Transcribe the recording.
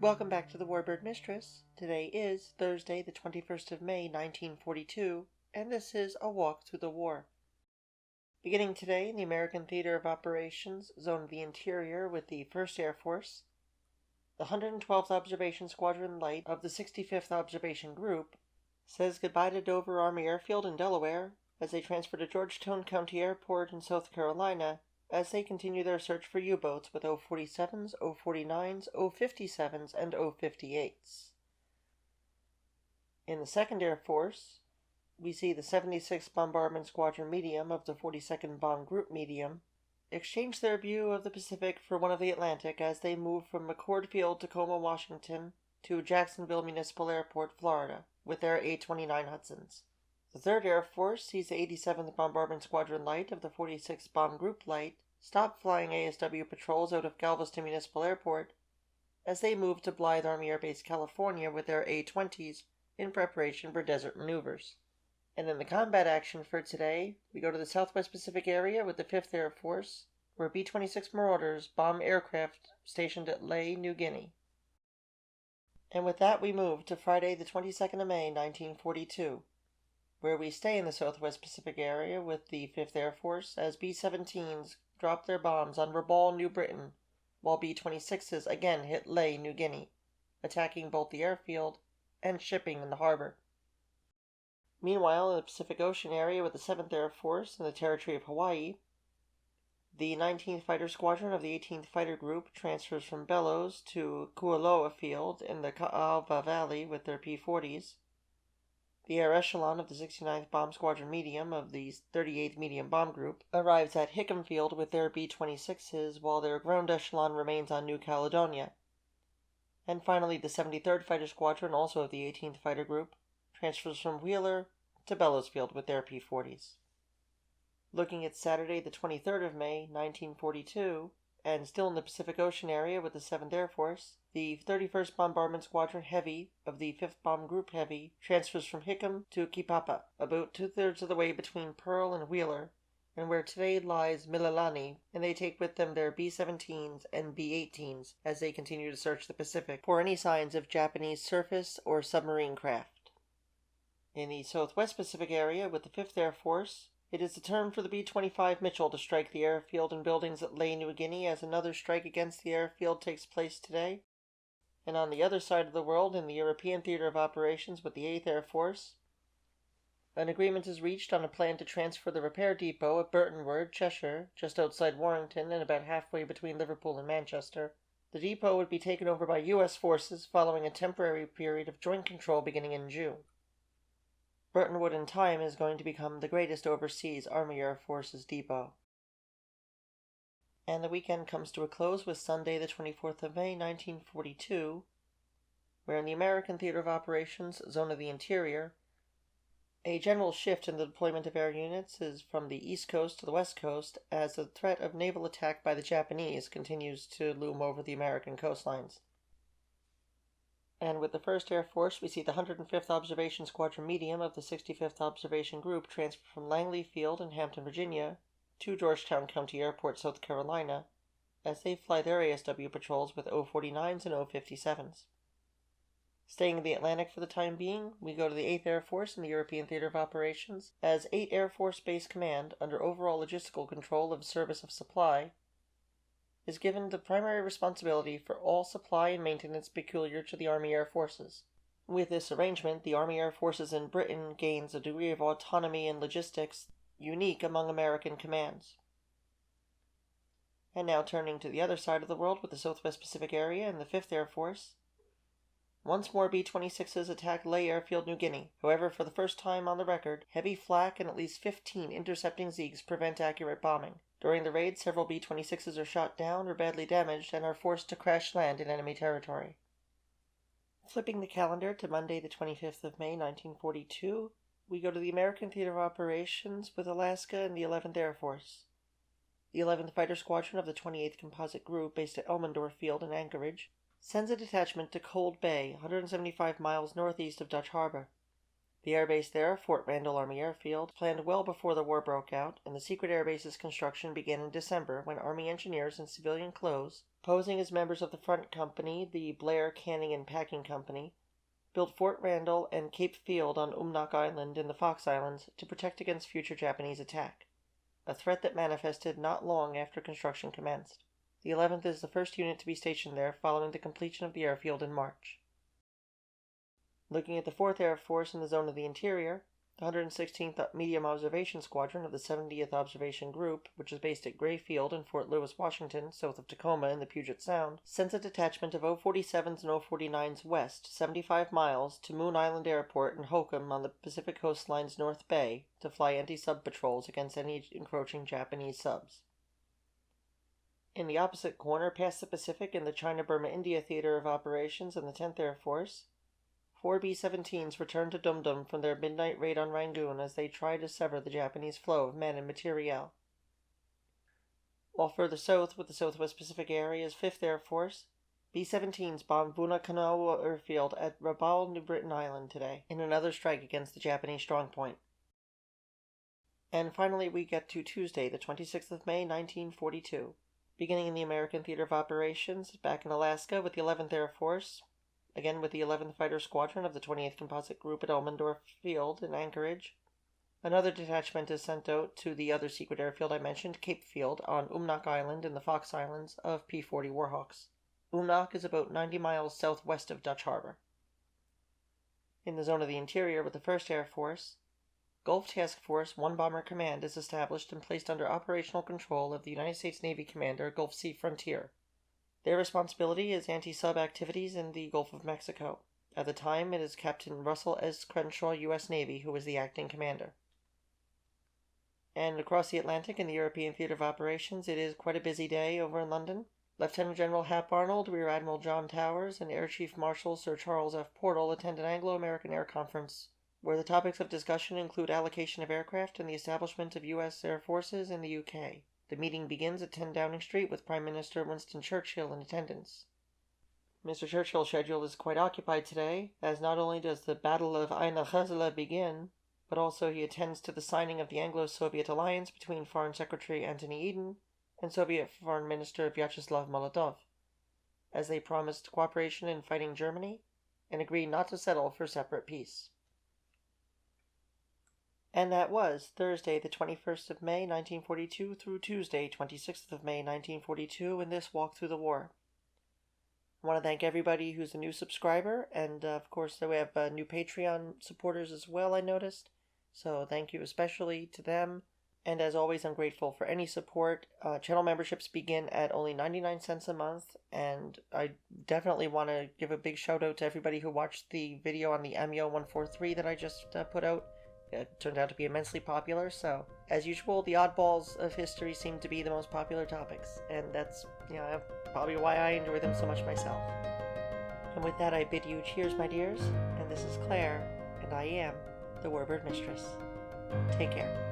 Welcome back to the Warbird Mistress. Today is Thursday, the 21st of May, 1942, and this is A Walk Through the War. Beginning today in the American Theater of Operations, Zone of the Interior with the 1st Air Force, the 112th Observation Squadron Light of the 65th Observation Group says goodbye to Dover Army Airfield in Delaware as they transfer to Georgetown County Airport in South Carolina as they continue their search for U-boats with O-47s, O-49s, O-57s, and O-58s. In the 2nd Air Force, we see the 76th Bombardment Squadron Medium of the 42nd Bomb Group Medium exchange their view of the Pacific for one of the Atlantic as they move from McCord Field, Tacoma, Washington, to Jacksonville Municipal Airport, Florida, with their A-29 Hudsons. The 3rd Air Force sees the 87th Bombardment Squadron Light of the 46th Bomb Group Light stop flying ASW patrols out of Galveston Municipal Airport as they move to Blythe Army Air Base, California with their A-20s in preparation for desert maneuvers. And in the combat action for today, we go to the Southwest Pacific area with the 5th Air Force, where B-26 Marauders bomb aircraft stationed at Lae, New Guinea. And with that we move to Friday the 22nd of May, 1942. Where we stay in the Southwest Pacific area with the 5th Air Force as B-17s drop their bombs on Rabaul, New Britain, while B-26s again hit Lae, New Guinea, attacking both the airfield and shipping in the harbor. Meanwhile, in the Pacific Ocean area with the 7th Air Force in the territory of Hawaii, the 19th Fighter Squadron of the 18th Fighter Group transfers from Bellows to Kualoa Field in the Ka'ava Valley with their P-40s. The air echelon of the 69th Bomb Squadron Medium of the 38th Medium Bomb Group arrives at Hickam Field with their B-26s, while their ground echelon remains on New Caledonia. And finally, the 73rd Fighter Squadron, also of the 18th Fighter Group, transfers from Wheeler to Bellows Field with their P-40s. Looking at Saturday, the 23rd of May, 1942, and still in the Pacific Ocean area with the 7th Air Force, the 31st Bombardment Squadron Heavy of the 5th Bomb Group Heavy transfers from Hickam to Kipapa, about 2/3 of the way between Pearl and Wheeler, and where today lies Mililani, and they take with them their B-17s and B-18s as they continue to search the Pacific for any signs of Japanese surface or submarine craft. In the Southwest Pacific area with the 5th Air Force, it is the turn for the B-25 Mitchell to strike the airfield and buildings at Lae, New Guinea as another strike against the airfield takes place today. And on the other side of the world, in the European Theater of Operations with the 8th Air Force, an agreement is reached on a plan to transfer the repair depot at Burtonward, Cheshire, just outside Warrington and about halfway between Liverpool and Manchester. The depot would be taken over by U.S. forces following a temporary period of joint control beginning in June. Burtonwood in time is going to become the greatest overseas Army Air Forces depot. And the weekend comes to a close with Sunday the 24th of May, 1942, where in the American Theater of Operations, Zone of the Interior, a general shift in the deployment of air units is from the East Coast to the West Coast as the threat of naval attack by the Japanese continues to loom over the American coastlines. And with the 1st Air Force, we see the 105th Observation Squadron Medium of the 65th Observation Group transfer from Langley Field in Hampton, Virginia, to Georgetown County Airport, South Carolina, as they fly their ASW patrols with O-49s and O-57s. Staying in the Atlantic for the time being, we go to the 8th Air Force in the European Theater of Operations, as 8 Air Force Base Command, under overall logistical control of Service of Supply, is given the primary responsibility for all supply and maintenance peculiar to the Army Air Forces. With this arrangement, the Army Air Forces in Britain gains a degree of autonomy in logistics unique among American commands. And now turning to the other side of the world with the Southwest Pacific area and the 5th Air Force. Once more B-26s attack Lae Airfield, New Guinea. However, for the first time on the record, heavy flak and at least 15 intercepting Zeeks prevent accurate bombing. During the raid, several B-26s are shot down or badly damaged and are forced to crash land in enemy territory. Flipping the calendar to Monday the 25th of May, 1942, we go to the American Theater of Operations with Alaska and the 11th Air Force. The 11th Fighter Squadron of the 28th Composite Group, based at Elmendorf Field in Anchorage, sends a detachment to Cold Bay, 175 miles northeast of Dutch Harbor. The airbase there, Fort Randall Army Airfield, planned well before the war broke out, and the secret airbase's construction began in December when Army engineers in civilian clothes, posing as members of the front company, the Blair Canning and Packing Company, built Fort Randall and Cape Field on Umnak Island in the Fox Islands to protect against future Japanese attack, a threat that manifested not long after construction commenced. The 11th is the first unit to be stationed there following the completion of the airfield in March. Looking at the 4th Air Force in the zone of the interior, the 116th Medium Observation Squadron of the 70th Observation Group, which is based at Gray Field in Fort Lewis, Washington, south of Tacoma in the Puget Sound, sent a detachment of O-47s and O-49s west, 75 miles, to Moon Island Airport in Hokum on the Pacific Coastline's North Bay to fly anti-sub patrols against any encroaching Japanese subs. In the opposite corner, past the Pacific in the China-Burma-India Theater of Operations in the 10th Air Force, 4 B-17s returned to Dum Dum from their midnight raid on Rangoon as they tried to sever the Japanese flow of men and materiel. While further south with the Southwest Pacific Area's 5th Air Force, B-17s bombed Bunakanawa Airfield at Rabaul, New Britain Island today, in another strike against the Japanese strongpoint. And finally we get to Tuesday, the 26th of May, 1942. Beginning in the American Theater of Operations, back in Alaska with the 11th Air Force, again with the 11th Fighter Squadron of the 28th Composite Group at Elmendorf Field in Anchorage. Another detachment is sent out to the other secret airfield I mentioned, Cape Field, on Umnak Island in the Fox Islands of P-40 Warhawks. Umnak is about 90 miles southwest of Dutch Harbor. In the zone of the interior with the 1st Air Force, Gulf Task Force 1 Bomber Command is established and placed under operational control of the United States Navy Commander, Gulf Sea Frontier. Their responsibility is anti-sub activities in the Gulf of Mexico. At the time, it is Captain Russell S. Crenshaw, U.S. Navy, who is the acting commander. And across the Atlantic in the European Theater of Operations, it is quite a busy day over in London. Lieutenant General Hap Arnold, Rear Admiral John Towers, and Air Chief Marshal Sir Charles F. Portal attend an Anglo-American Air Conference, where the topics of discussion include allocation of aircraft and the establishment of U.S. Air Forces in the UK. The meeting begins at 10 Downing Street with Prime Minister Winston Churchill in attendance. Mr. Churchill's schedule is quite occupied today, as not only does the Battle of Ain al-Ghazala begin, but also he attends to the signing of the Anglo-Soviet alliance between Foreign Secretary Anthony Eden and Soviet Foreign Minister Vyacheslav Molotov, as they promised cooperation in fighting Germany and agreed not to settle for separate peace. And that was Thursday, the 21st of May, 1942, through Tuesday, 26th of May, 1942, in this walk through the war. I want to thank everybody who's a new subscriber, and of course we have new Patreon supporters as well, I noticed. So thank you especially to them. And as always, I'm grateful for any support. Channel memberships begin at only 99 cents a month, and I definitely want to give a big shout out to everybody who watched the video on the Amiot 143 that I just put out. It turned out to be immensely popular, so as usual, the oddballs of history seem to be the most popular topics, and that's, probably why I enjoy them so much myself. And with that, I bid you cheers, my dears, and this is Claire, and I am the Warbird Mistress. Take care.